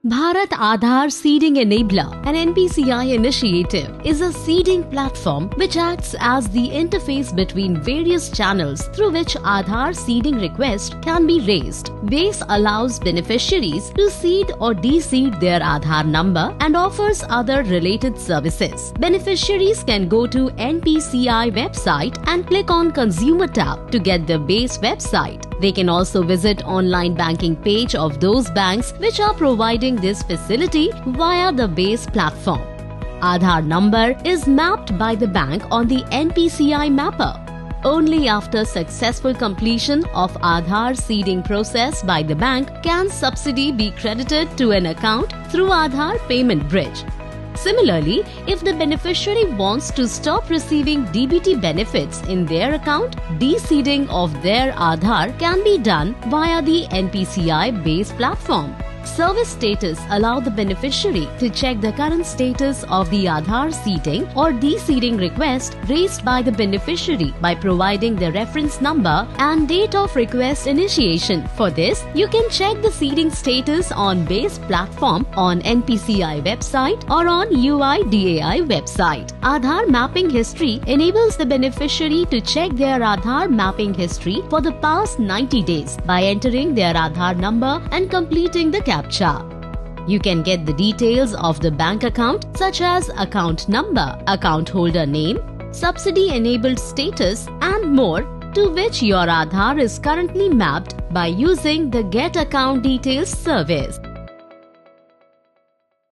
Bharat Aadhaar Seeding Enabler, an NPCI initiative, is a seeding platform which acts as the interface between various channels through which Aadhaar seeding request can be raised. BASE allows beneficiaries to seed or de-seed their Aadhaar number and offers other related services. Beneficiaries can go to NPCI website and click on Consumer tab to get the BASE website. They can also visit online banking page of those banks which are providing this facility via the BASE platform. Aadhaar number is mapped by the bank on the NPCI mapper. Only after successful completion of Aadhaar seeding process by the bank can subsidy be credited to an account through Aadhaar payment bridge. Similarly, if the beneficiary wants to stop receiving DBT benefits in their account, de-seeding of their Aadhaar can be done via the NPCI BASE platform. Service status allow the beneficiary to check the current status of the Aadhaar seeding or de-seeding request raised by the beneficiary by providing the reference number and date of request initiation. For this, you can check the seeding status on BASE platform on NPCI website or on UIDAI website. Aadhaar mapping history enables the beneficiary to check their Aadhaar mapping history for the past 90 days by entering their Aadhaar number and completing the CAPTCHA. You can get the details of the bank account such as account number, account holder name, subsidy enabled status and more, to which your Aadhaar is currently mapped by using the Get Account Details service.